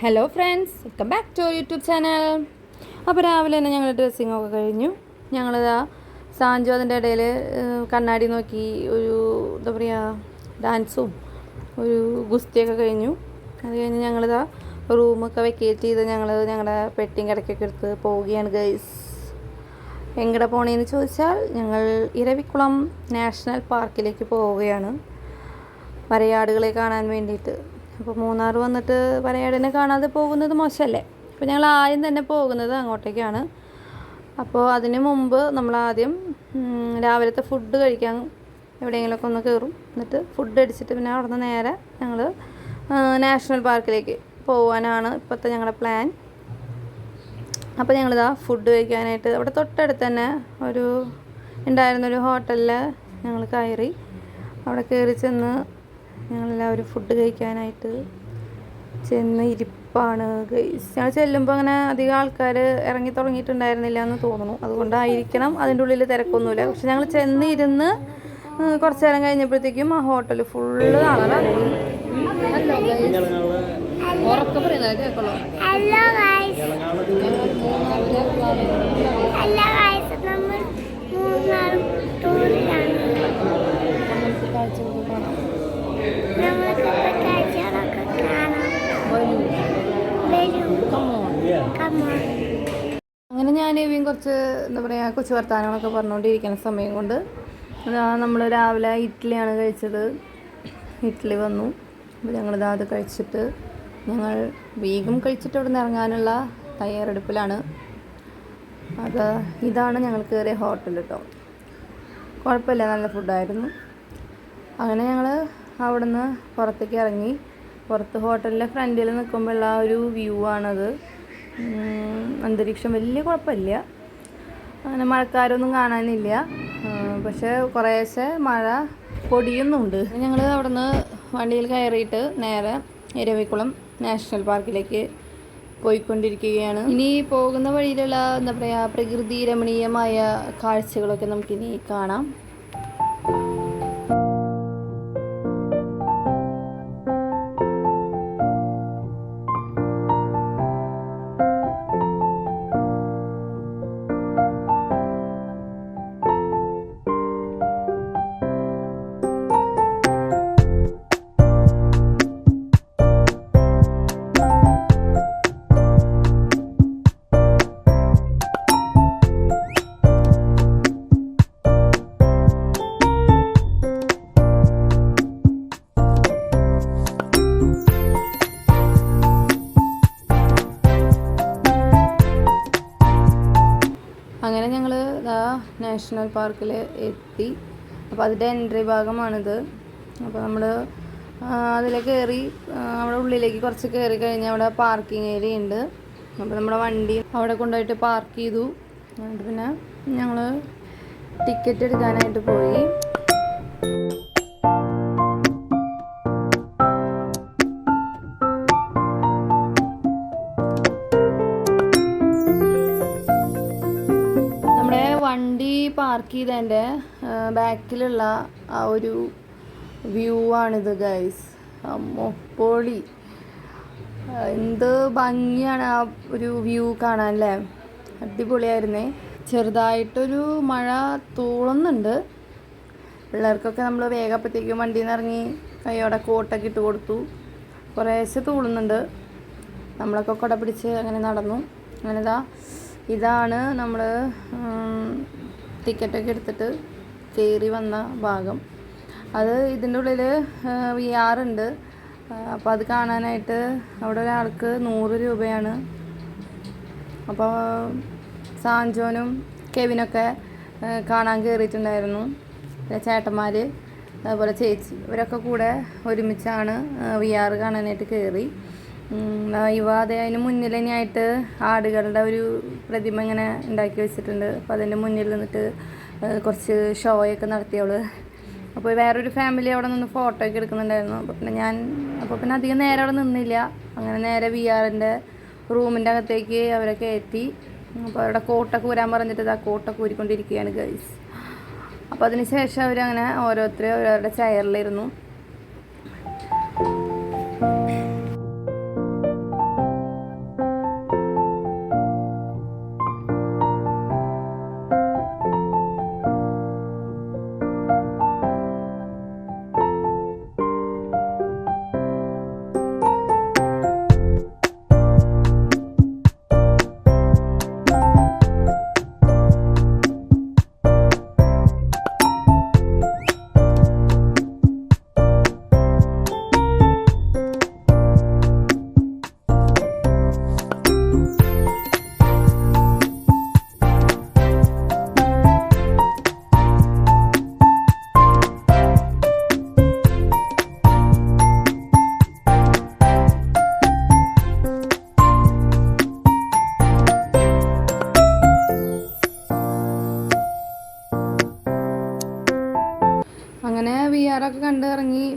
Hello friends, welcome back to YouTube channel. അപ്പോൾ രാവിലെ തന്നെ ഞങ്ങൾ ഡ്രസ്സിങ്ങൊക്കെ കഴിഞ്ഞു. ഞങ്ങളിതാ സാഞ്ചു അതിൻ്റെ ഇടയിൽ കണ്ണാടി നോക്കി ഒരു എന്താ പറയുക ഡാൻസും ഒരു ഗുസ്തിയൊക്കെ കഴിഞ്ഞു. അത് കഴിഞ്ഞ് ഞങ്ങളിതാ റൂമൊക്കെ വെക്കേറ്റ് ചെയ്ത് ഞങ്ങളുടെ പെട്ടിയും കിടക്കൊക്കെ എടുത്ത് പോവുകയാണ് ഗൈസ്. എങ്ങടെ പോണേന്ന് ചോദിച്ചാൽ ഞങ്ങൾ ഇരവിക്കുളം നാഷണൽ പാർക്കിലേക്ക് പോവുകയാണ് വരയാടുകളെ കാണാൻ വേണ്ടിയിട്ട്. അപ്പോൾ മൂന്നാർ വന്നിട്ട് വരയാടിനെ കാണാതെ പോകുന്നത് മോശമല്ലേ. അപ്പോൾ ഞങ്ങൾ ആദ്യം തന്നെ പോകുന്നത് അങ്ങോട്ടേക്കാണ്. അപ്പോൾ അതിന് മുമ്പ് നമ്മളാദ്യം രാവിലത്തെ ഫുഡ് കഴിക്കാൻ എവിടെയെങ്കിലുമൊക്കെ ഒന്ന് കയറും. എന്നിട്ട് ഫുഡ് അടിച്ചിട്ട് പിന്നെ അവിടെ നിന്ന് നേരെ ഞങ്ങൾ നാഷണൽ പാർക്കിലേക്ക് പോകാനാണ് ഇപ്പോഴത്തെ ഞങ്ങളുടെ പ്ലാൻ. അപ്പോൾ ഞങ്ങളിതാ ഫുഡ് കഴിക്കാനായിട്ട് അവിടെ തൊട്ടടുത്ത് തന്നെ ഉണ്ടായിരുന്നൊരു ഹോട്ടലിൽ ഞങ്ങൾ കയറി. അവിടെ കയറി ചെന്ന് ഞങ്ങളെല്ലാവരും ഫുഡ് കഴിക്കാനായിട്ട് ചെന്ന് ഇരിപ്പാണ് ഗൈസ്. ഞങ്ങൾ ചെല്ലുമ്പോൾ അങ്ങനെ അധികം ആൾക്കാർ ഇറങ്ങി തുടങ്ങിയിട്ടുണ്ടായിരുന്നില്ല എന്ന് തോന്നുന്നു. അതുകൊണ്ടായിരിക്കണം അതിൻ്റെ ഉള്ളിൽ തിരക്കൊന്നുമില്ല. പക്ഷെ ഞങ്ങൾ ചെന്നിരുന്ന് കുറച്ച് നേരം കഴിഞ്ഞപ്പോഴത്തേക്കും ആ ഹോട്ടൽ ഫുള്ള് ആളാണ്. അങ്ങനെ ഞാൻ ഇവയും കുറച്ച് എന്താ പറയുക കൊച്ചു വർത്താനങ്ങളൊക്കെ പറഞ്ഞുകൊണ്ടിരിക്കുന്ന സമയം കൊണ്ട് നമ്മൾ രാവിലെ ഇഡ്ഡലിയാണ് കഴിച്ചത്. ഇഡ്ഡലി വന്നു. അപ്പോൾ ഞങ്ങളിതാ അത് കഴിച്ചിട്ട് ഞങ്ങൾ വേഗം കഴിച്ചിട്ട് അവിടെ നിന്ന് ഇറങ്ങാനുള്ള തയ്യാറെടുപ്പിലാണ്. ഇതാണ് ഞങ്ങൾ കയറിയ ഹോട്ടൽ കേട്ടോ. കുഴപ്പമില്ല, നല്ല ഫുഡായിരുന്നു. അങ്ങനെ ഞങ്ങൾ അവിടെ നിന്ന് പുറത്തേക്ക് ഇറങ്ങി. പുറത്ത് ഹോട്ടലിൻ്റെ ഫ്രണ്ടിൽ നിൽക്കുമ്പോഴുള്ള ആ ഒരു വ്യൂ ആണത്. അന്തരീക്ഷം വലിയ കുഴപ്പമില്ല, അങ്ങനെ മഴക്കാരൊന്നും കാണാനില്ല. പക്ഷേ കുറേശ്ശെ മഴ പൊടിയുന്നുണ്ട്. ഞങ്ങൾ അവിടെ നിന്ന് വണ്ടിയിൽ കയറിയിട്ട് നേരെ ഇരവിക്കുളം നാഷണൽ പാർക്കിലേക്ക് പോയിക്കൊണ്ടിരിക്കുകയാണ്. ഇനി പോകുന്ന വഴിയിലുള്ള എന്താ പറയുക പ്രകൃതി രമണീയമായ കാഴ്ചകളൊക്കെ നമുക്കിനി കാണാം. അങ്ങനെ ഞങ്ങൾ നാഷണൽ പാർക്കിൽ എത്തി. അപ്പോൾ അതിൻ്റെ എൻട്രി ഭാഗമാണിത്. അപ്പോൾ നമ്മൾ അതിൽ കയറി അവിടെ ഉള്ളിലേക്ക് കുറച്ച് കയറി കഴിഞ്ഞാൽ അവിടെ പാർക്കിംഗ് ഏരിയ ഉണ്ട്. അപ്പോൾ നമ്മുടെ വണ്ടി അവിടെ കൊണ്ടുപോയിട്ട് പാർക്ക് ചെയ്തു. എന്നിട്ട് പിന്നെ ഞങ്ങൾ ടിക്കറ്റ് എടുക്കാനായിട്ട് പോയി. വണ്ടി പാർക്ക് ചെയ്തതിൻ്റെ ബാക്കിലുള്ള ആ ഒരു വ്യൂ ആണിത് ഗൈസ്. പൊളി, എന്ത് ഭംഗിയാണ് ആ ഒരു വ്യൂ കാണാൻ അല്ലേ. അടിപൊളിയായിരുന്നേ. ചെറുതായിട്ടൊരു മഴ തൂളുന്നുണ്ട്. പിള്ളേർക്കൊക്കെ നമ്മൾ വേഗപ്പത്തേക്കും വണ്ടിയിൽ നിന്ന് ഇറങ്ങി കയ്യോടെ കോട്ടൊക്കെ ഇട്ട് കൊടുത്തു. കുറേശ്ശെ തൂളുന്നുണ്ട്. നമ്മളൊക്കെ കുട പിടിച്ച് അങ്ങനെ നടന്നു. അങ്ങനെ ഇതാണ് നമ്മൾ ടിക്കറ്റൊക്കെ എടുത്തിട്ട് കയറി വന്ന ഭാഗം. ഇതിൻ്റെ ഉള്ളിൽ VR ഉണ്ട്. അപ്പോൾ അത് കാണാനായിട്ട് അവിടെ ഒരാൾക്ക് 100 രൂപയാണ്. അപ്പോൾ സാഞ്ചോനും കെവിനൊക്കെ കാണാൻ കയറിയിട്ടുണ്ടായിരുന്നു. പിന്നെ ചേട്ടന്മാർ അതുപോലെ ചേച്ചി ഇവരൊക്കെ കൂടെ ഒരുമിച്ചാണ് VR കാണാനായിട്ട് കയറി. അതിന് മുന്നിൽ തന്നെയായിട്ട് ആടുകളുടെ ഒരു പ്രതിമ ഇങ്ങനെ ഉണ്ടാക്കി വെച്ചിട്ടുണ്ട്. അപ്പോൾ അതിൻ്റെ മുന്നിൽ നിന്നിട്ട് കുറച്ച് ഷോയൊക്കെ നടത്തിയവള്. അപ്പോൾ വേറൊരു ഫാമിലി അവിടെ നിന്ന് ഫോട്ടോ ഒക്കെ എടുക്കുന്നുണ്ടായിരുന്നു. അപ്പോൾ പിന്നെ അധികം നേരം അവിടെ നിന്നില്ല. അങ്ങനെ നേരെ VR-ൻ്റെ റൂമിൻ്റെ അകത്തേക്ക് അവരെ കയറ്റി. അപ്പോൾ അവരുടെ കോട്ടൊക്കെ ഊരാൻ പറഞ്ഞിട്ട് ആ കോട്ടൊക്കെ ഊരിക്കൊണ്ടിരിക്കുകയാണ് ഗൈസ്. അപ്പോൾ അതിന് ശേഷം അവരങ്ങനെ ഓരോരുത്തരും അവരവരുടെ ചെയറിലിരുന്നു.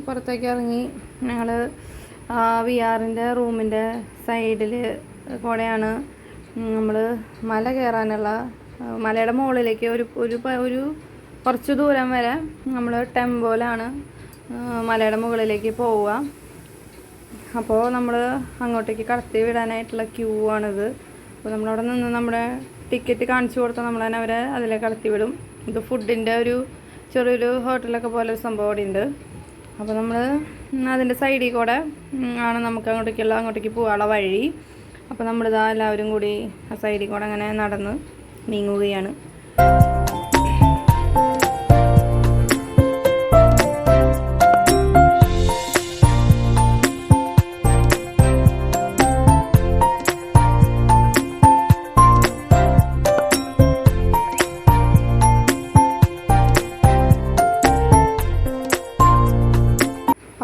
പുറത്തേക്ക് ഇറങ്ങി ഞങ്ങൾ VR-ൻ്റെ റൂമിൻ്റെ സൈഡിൽ കൂടെയാണ് നമ്മൾ മല കയറാനുള്ള മലയുടെ മുകളിലേക്ക് ഒരു കുറച്ച് ദൂരം വരെ നമ്മൾ ടെമ്പോയിലാണ് മലയുടെ മുകളിലേക്ക് പോവുക. അപ്പോൾ നമ്മൾ അങ്ങോട്ടേക്ക് കടത്തി വിടാനായിട്ടുള്ള ക്യൂ ആണിത്. അപ്പോൾ നമ്മളവിടെ നിന്ന് നമ്മുടെ ടിക്കറ്റ് കാണിച്ചു കൊടുത്താൽ നമ്മൾ തന്നെ അവരെ അതിലേക്ക് കടത്തി വിടും. ഇത് ഫുഡിൻ്റെ ചെറിയൊരു ഹോട്ടലൊക്കെ പോലെ ഒരു സംഭവം അവിടെ ഉണ്ട്. അപ്പോൾ നമ്മൾ അതിൻ്റെ സൈഡിൽ കൂടെ ആണ് നമുക്ക് അങ്ങോട്ടേക്ക് പോകാനുള്ള വഴി. അപ്പോൾ നമ്മളിതാ എല്ലാവരും കൂടി ആ സൈഡിൽ കൂടെ അങ്ങനെ നടന്ന് നീങ്ങുകയാണ്.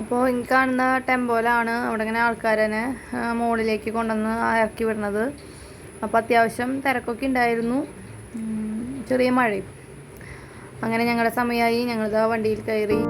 അപ്പോൾ ഈ കാണുന്ന ടെമ്പോയിലാണ് അവിടെ ഇങ്ങനെ ആൾക്കാരെ മുകളിലേക്ക് കൊണ്ടുവന്ന് ഇറക്കി വിടുന്നത്. അപ്പോൾ അത്യാവശ്യം തിരക്കൊക്കെ ഉണ്ടായിരുന്നു, ചെറിയ മഴയും. അങ്ങനെ ഞങ്ങളുടെ സമയമായി, ഞങ്ങളിത് വണ്ടിയിൽ കയറി.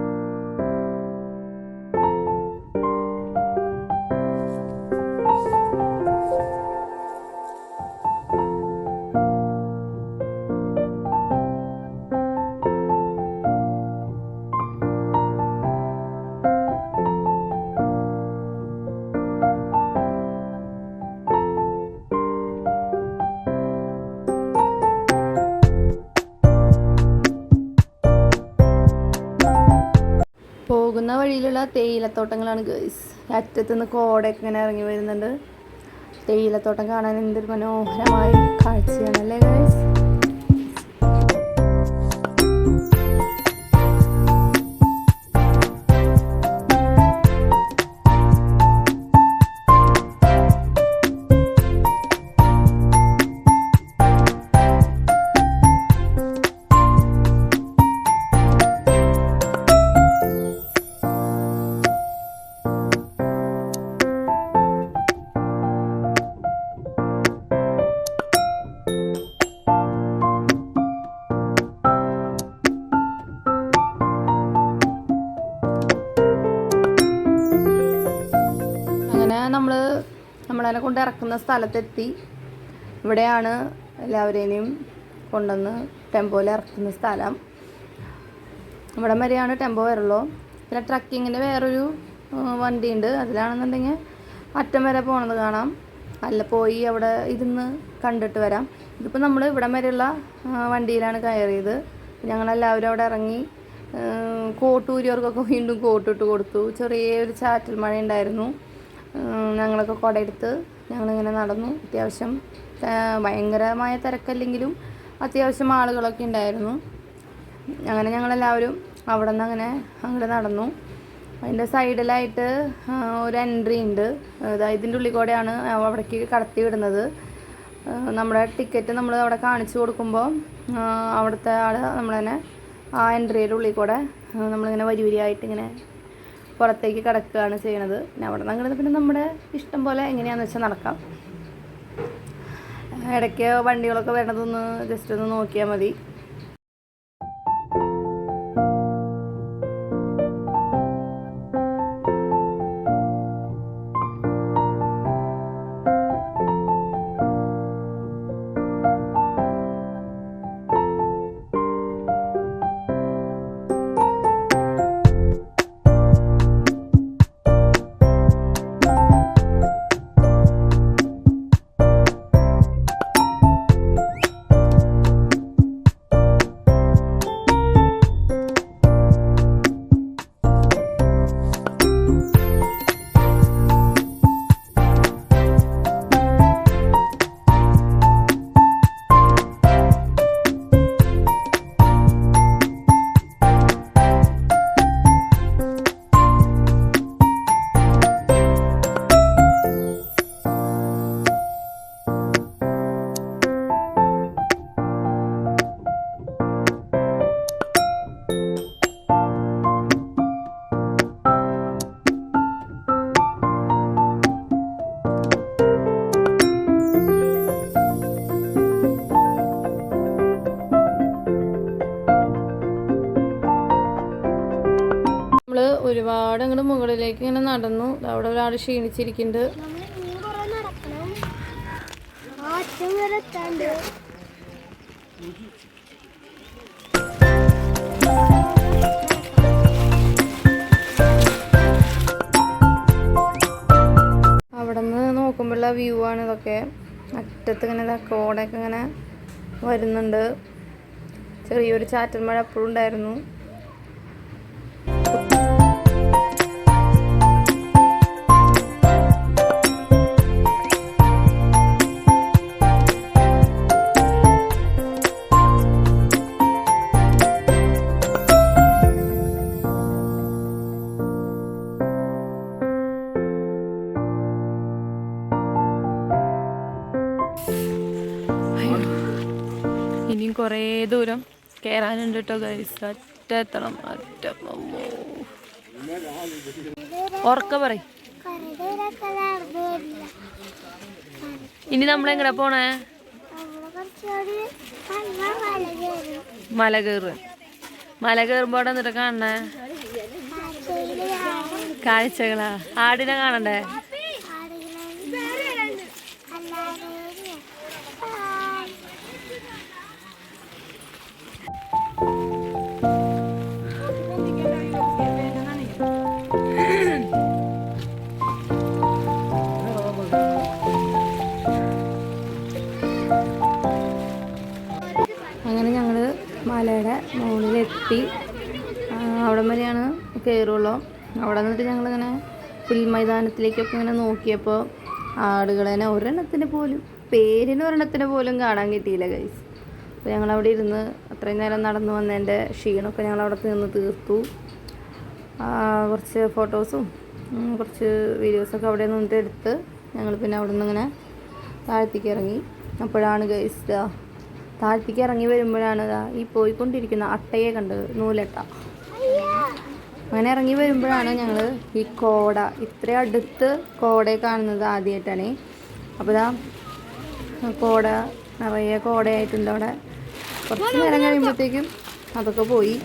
പോകുന്ന വഴിയിലുള്ള തേയിലത്തോട്ടങ്ങളാണ് ഗൈസ്. അറ്റത്തുനിന്ന് കോടയൊക്കെ ഇങ്ങനെ ഇറങ്ങി വരുന്നുണ്ട്. തേയിലത്തോട്ടം കാണാൻ എന്തൊരു മനോഹരമായ കാഴ്ചയാണല്ലേ ഗൈസ്. നമ്മളതിനെ കൊണ്ട് ഇറക്കുന്ന സ്ഥലത്തെത്തി. ഇവിടെയാണ് എല്ലാവരെയും കൊണ്ടുവന്ന് ടെമ്പോയിൽ ഇറക്കുന്ന സ്ഥലം. ഇവിടെ വരെയാണ് ടെമ്പോ വരുള്ളൂ. പിന്നെ ട്രക്കിങ്ങിൻ്റെ വേറൊരു വണ്ടിയുണ്ട്, അതിലാണെന്നുണ്ടെങ്കിൽ അറ്റം വരെ പോകണത് കാണാം. അല്ല പോയി അവിടെ ഇരുന്ന് കണ്ടിട്ട് വരാം. ഇതിപ്പോൾ നമ്മൾ ഇവിടം വരെയുള്ള വണ്ടിയിലാണ് കയറിയത്. ഞങ്ങളെല്ലാവരും അവിടെ ഇറങ്ങി കോട്ടൂരിയവർക്കൊക്കെ വീണ്ടും കോട്ടിട്ട് കൊടുത്തു. ചെറിയൊരു ചാറ്റൽ മഴ ഉണ്ടായിരുന്നു. ഞങ്ങളൊക്കെ കുടയെടുത്ത് ഞങ്ങളിങ്ങനെ നടന്നു. അത്യാവശ്യം ഭയങ്കരമായ തിരക്കല്ലെങ്കിലും അത്യാവശ്യം ആളുകളൊക്കെ ഉണ്ടായിരുന്നു. അങ്ങനെ ഞങ്ങളെല്ലാവരും അവിടെ നിന്ന് അങ്ങനെ അങ്ങോട്ട് നടന്നു. അതിൻ്റെ സൈഡിലായിട്ട് ഒരു എൻട്രി ഉണ്ട്. അതായത് ഇതിൻ്റെ ഉള്ളിൽ കൂടെയാണ് അവിടേക്ക് കടത്തി വിടുന്നത്. നമ്മുടെ ടിക്കറ്റ് നമ്മൾ അവിടെ കാണിച്ചു കൊടുക്കുമ്പോൾ അവിടുത്തെ ആൾ നമ്മളതിനെ ആ എൻട്രിയുടെ ഉള്ളിൽ കൂടെ നമ്മളിങ്ങനെ വരിയായിട്ട് ഇങ്ങനെ പുറത്തേക്ക് കിടക്കുകയാണ് ചെയ്യണത്. പിന്നെ അവിടെ നിന്ന് പിന്നെ നമ്മുടെ ഇഷ്ടം പോലെ എങ്ങനെയാണെന്ന് വെച്ചാൽ നടക്കാം. ഇടയ്ക്ക് വണ്ടികളൊക്കെ വരണതൊന്ന് ജസ്റ്റ് ഒന്ന് നോക്കിയാൽ മതി. നടന്നു. അവിടെ ഒരാൾ ക്ഷീണിച്ചിരിക്കുന്നുണ്ട്. അവിടെ നിന്ന് നോക്കുമ്പോഴുള്ള വ്യൂ ആണ് ഇതൊക്കെ. അറ്റത്ത് ഇങ്ങനെ കോടയൊക്കെ ഇങ്ങനെ വരുന്നുണ്ട്. ചെറിയൊരു ചാറ്റൽ മഴ എപ്പോഴും ഉണ്ടായിരുന്നു. ഇനിയും കുറേ ദൂരം കയറാനുണ്ട് കേട്ടോ ഗൈസ്. അറ്റെത്തണം. ഉറക്ക പറയും. ഇനി നമ്മളെങ്ങനെ പോണേ? മല കയറുക. മല കയറുമ്പോ അവിടെ എന്നിട്ട് കാണണേ കാഴ്ചകളാ. ആടിനെ കാണണ്ടേ? അങ്ങനെ ഞങ്ങൾ മലയുടെ മുകളിലെത്തി. അവിടം വരെയാണ് കയറുള്ളൂ. അവിടെ നിന്നിട്ട് ഞങ്ങളിങ്ങനെ പുൽമൈതാനത്തിലേക്കൊക്കെ ഇങ്ങനെ നോക്കിയപ്പോൾ ആടുകളെ ഒരെണ്ണത്തിന് പോലും ഒരെണ്ണത്തിന് പോലും കാണാൻ കിട്ടിയില്ല ഗൈസ്. അപ്പോൾ ഞങ്ങളവിടെ ഇരുന്ന് അത്രയും നേരം നടന്നു വന്നതിൻ്റെ ക്ഷീണമൊക്കെ ഞങ്ങളവിടെ നിന്ന് തീർത്തു. കുറച്ച് ഫോട്ടോസും കുറച്ച് വീഡിയോസൊക്കെ അവിടെ നിന്നിട്ട് എടുത്ത് ഞങ്ങൾ പിന്നെ അവിടെ നിന്ന് ഇങ്ങനെ താഴത്തേക്ക് ഇറങ്ങി. അപ്പോഴാണ് ഗൈസ് താഴത്തേക്ക് ഇറങ്ങി വരുമ്പോഴാണ് ഈ പോയിക്കൊണ്ടിരിക്കുന്ന അട്ടയെ കണ്ടത്, നൂലട്ട. അങ്ങനെ ഇറങ്ങി വരുമ്പോഴാണ് ഞങ്ങൾ ഈ കോട, ഇത്രയും അടുത്ത് കോടയെ കാണുന്നത് ആദ്യമായിട്ടാണ്. അപ്പോൾ കോട നിറയെ കോടയായിട്ടുണ്ട് അവിടെ. കുറച്ച് നേരം കഴിയുമ്പോഴത്തേക്കും അതൊക്കെ പോയി.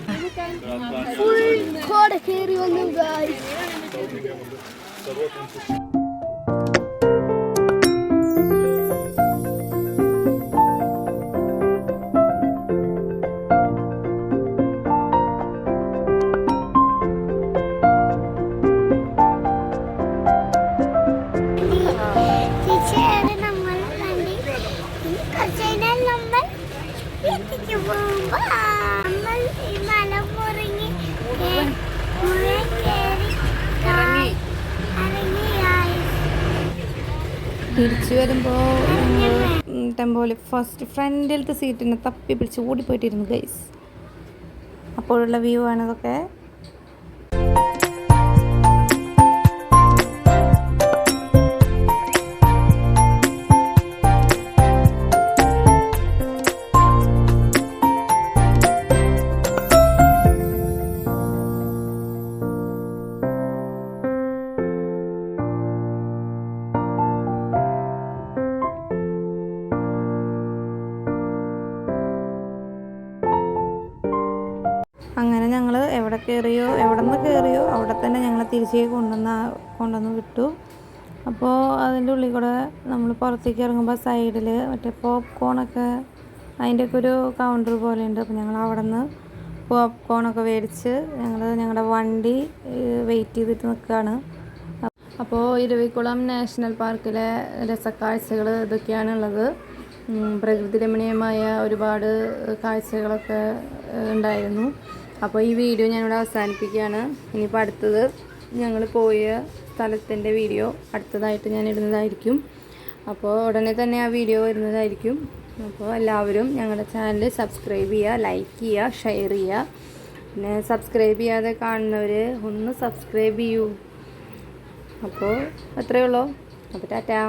തിരിച്ചു വരുമ്പോൾ ടെമ്പോയിൽ ഫസ്റ്റ് ഫ്രണ്ടിലത്തെ സീറ്റിനെ തപ്പി പിടിച്ച് ഓടിപ്പോയിട്ടിരുന്നു ഗൈസ്. അപ്പോഴുള്ള വ്യൂ ആണ് ഇതൊക്കെ. അങ്ങനെ ഞങ്ങൾ എവിടെ നിന്ന് കയറിയോ അവിടെ തന്നെ ഞങ്ങൾ തിരിച്ചേ കൊണ്ടുവന്ന് വിട്ടു. അപ്പോൾ അതിൻ്റെ ഉള്ളിൽ കൂടെ നമ്മൾ പുറത്തേക്ക് ഇറങ്ങുമ്പോൾ സൈഡിൽ മറ്റേ പോപ്കോണൊക്കെ അതിൻ്റെയൊക്കെ ഒരു കൗണ്ടർ പോലെ ഉണ്ട്. അപ്പോൾ ഞങ്ങൾ അവിടെ നിന്ന് പോപ്കോണൊക്കെ മേടിച്ച് ഞങ്ങളുടെ വണ്ടി വെയിറ്റ് ചെയ്തിട്ട് നിൽക്കുകയാണ്. അപ്പോൾ ഇരവികുളം നാഷണൽ പാർക്കിലെ രസക്കാഴ്ചകൾ ഇതൊക്കെയാണുള്ളത്. പ്രകൃതി രമണീയമായ ഒരുപാട് കാഴ്ചകളൊക്കെ ഉണ്ടായിരുന്നു. അപ്പോൾ ഈ വീഡിയോ ഞാനിവിടെ അവസാനിപ്പിക്കുകയാണ്. ഇനിയിപ്പോൾ അടുത്തത് ഞങ്ങൾ പോയ സ്ഥലത്തിൻ്റെ വീഡിയോ അടുത്തതായിട്ട് ഞാൻ ഇടുന്നതായിരിക്കും. അപ്പോൾ ഉടനെ തന്നെ ആ വീഡിയോ വരുന്നതായിരിക്കും. അപ്പോൾ എല്ലാവരും ഞങ്ങളുടെ ചാനൽ സബ്സ്ക്രൈബ് ചെയ്യുക, ലൈക്ക് ചെയ്യുക, ഷെയർ ചെയ്യുക. പിന്നെ സബ്സ്ക്രൈബ് ചെയ്യാതെ കാണുന്നവർ ഒന്ന് സബ്സ്ക്രൈബ് ചെയ്യൂ. അപ്പോൾ അത്രയേ ഉള്ളൂ. അപ്പോൾ ടാറ്റാ.